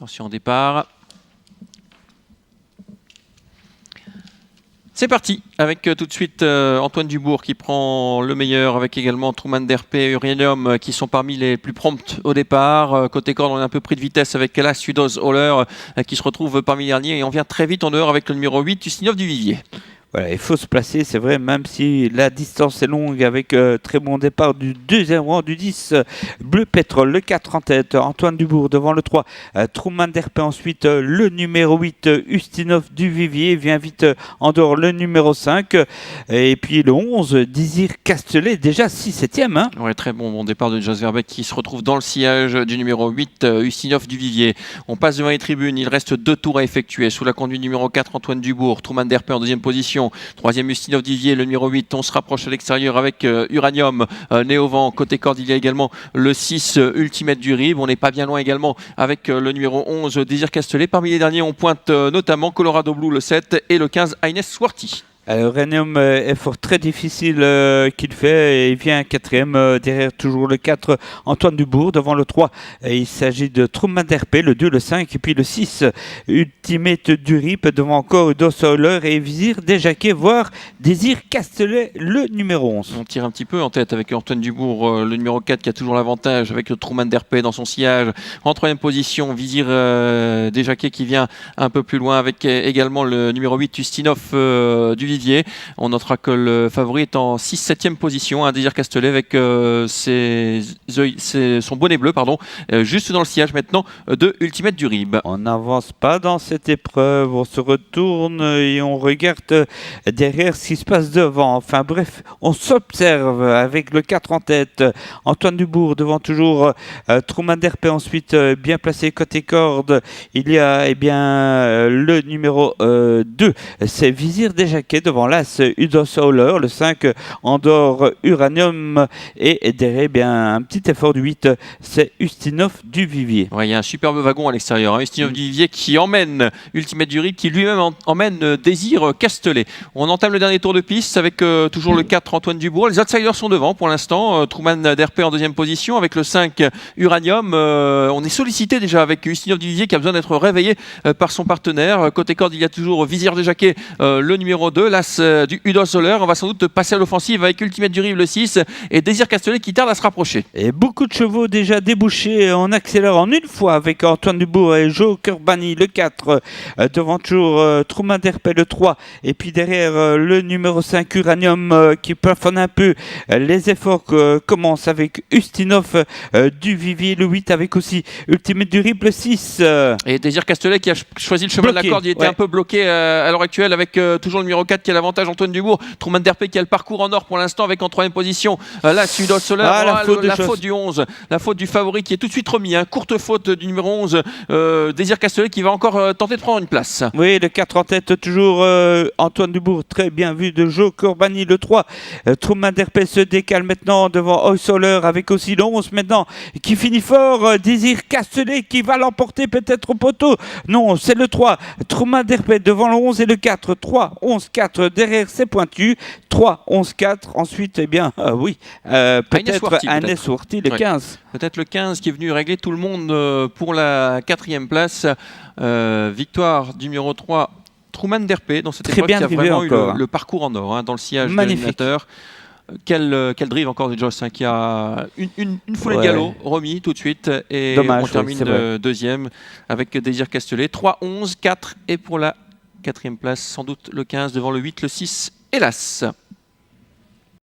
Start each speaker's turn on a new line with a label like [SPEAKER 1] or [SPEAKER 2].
[SPEAKER 1] Attention au départ. C'est parti, avec tout de suite Antoine Dubourg qui prend le meilleur, avec également Truman Derpe et Uranium qui sont parmi les plus promptes au départ. Côté corde, on est un peu pris de vitesse avec Kela Sudos Holler qui se retrouve parmi les derniers, et on vient très vite en dehors avec le numéro 8, Ustinov du Vivier.
[SPEAKER 2] Voilà, il faut se placer, c'est vrai, même si la distance est longue, avec très bon départ du deuxième rang du 10, Bleu Pétrole, le 4 en tête, Antoine Dubourg devant le 3, Truman Derpe ensuite, le numéro 8, Ustinov du Vivier, vient vite en dehors le numéro 5, et puis le 11, Désir Castelet, déjà 6-7e. Hein.
[SPEAKER 1] Ouais, très bon départ de Jos Verbeek qui se retrouve dans le sillage du numéro 8, Ustinov du Vivier. On passe devant les tribunes, il reste 2 tours à effectuer, sous la conduite numéro 4, Antoine Dubourg, Truman Derpe en deuxième position. Troisième Ustinov du Vivier, le numéro 8. On se rapproche à l'extérieur avec Uranium, Néovent. Côté corde, il y a également le 6, Ultimate du Rib. On n'est pas bien loin également avec le numéro 11, Désir Castelet. Parmi les derniers, on pointe notamment Colorado Blue, le 7, et le 15, Aines Swarty.
[SPEAKER 2] Uranium, effort très difficile qu'il fait, et il vient 4e, derrière toujours le 4, Antoine Dubourg, devant le 3, il s'agit de Truman Derpe, le 2, le 5, et puis le 6, Ultimate du Rip, devant encore Udo Soler et Vizir Desjacquet, voire Désir Castelet, le numéro 11.
[SPEAKER 1] On tire un petit peu en tête avec Antoine Dubourg, le numéro 4 qui a toujours l'avantage avec le Truman Derpe dans son sillage. En troisième position, Vizir Desjacquet qui vient un peu plus loin avec également le numéro 8, Ustinov du Vivier. On notera que le favori est en 6-7e position, un Désir Castelet avec son bonnet bleu, juste dans le sillage maintenant de Ultimate du Rib.
[SPEAKER 2] On n'avance pas dans cette épreuve, on se retourne et on regarde derrière ce qui se passe devant. Enfin bref, on s'observe avec le 4 en tête, Antoine Dubourg devant toujours Truman Derpe, ensuite bien placé côté corde. Il y a le numéro 2, c'est Vizir Desjacquet, devant l'As Udo Soler, le 5 Andorre Uranium, et derrière un petit effort du 8, c'est Ustinov du Vivier.
[SPEAKER 1] Ouais, il y a un superbe wagon à l'extérieur, Ustinov du Vivier qui emmène Ultimate du Rib, qui lui-même emmène Désir Castelet. On entame le dernier tour de piste avec toujours le 4 Antoine Dubourg. Les outsiders sont devant pour l'instant, Truman Derpe en deuxième position avec le 5 Uranium. On est sollicité déjà avec Ustinov du Vivier qui a besoin d'être réveillé par son partenaire. Côté corde, il y a toujours Vizir Desjacquet, le numéro 2, l'As du Udo Soler. On va sans doute passer à l'offensive avec Ultimate du Rib, le 6, et Désir Castelet qui tarde à se rapprocher.
[SPEAKER 2] Et beaucoup de chevaux déjà débouchés, on accélère en une fois avec Antoine Dubourg et Joe Curbani, le 4, devant toujours Truman Derpe, le 3, et puis derrière le numéro 5 Uranium qui plafonne un peu. Les efforts commencent avec Ustinov du Vivier, le 8, avec aussi Ultimate du Rib, le 6.
[SPEAKER 1] Et Désir Castelet qui a choisi le chemin de la corde, il était un peu bloqué à l'heure actuelle avec toujours le numéro 4 qui a l'avantage, Antoine Dubourg. Truman Derpe qui a le parcours en or pour l'instant avec en troisième position là Udo Soler. La faute du 11, la faute du favori qui est tout de suite remis, courte faute du numéro 11, Désir Castelet qui va encore tenter de prendre une place.
[SPEAKER 2] Oui, le 4 en tête toujours, Antoine Dubourg, très bien vu de Joe Curbani, le 3, Truman Derpe se décale maintenant devant Oy Soler avec aussi le 11 maintenant qui finit fort, Désir Castelet qui va l'emporter peut-être au poteau. Non, c'est le 3, Truman Derpe devant le 11 et le 4, 3, 11, 4, derrière c'est pointu, 3, 11, 4, ensuite peut-être Aines Swarty, le 15.
[SPEAKER 1] Peut-être le 15 qui est venu régler tout le monde pour la 4e place. Victoire du numéro 3, Truman Derpe, dans cette épreuve qui a vraiment eu le parcours en or dans le sillage de l'animateur. Quel drive encore de Joss, qui a une foulée de galop remis tout de suite, et on termine deuxième avec Désir Castelet. 3, 11, 4 et pour la 4e place sans doute le 15 devant le 8, le 6 et l'As.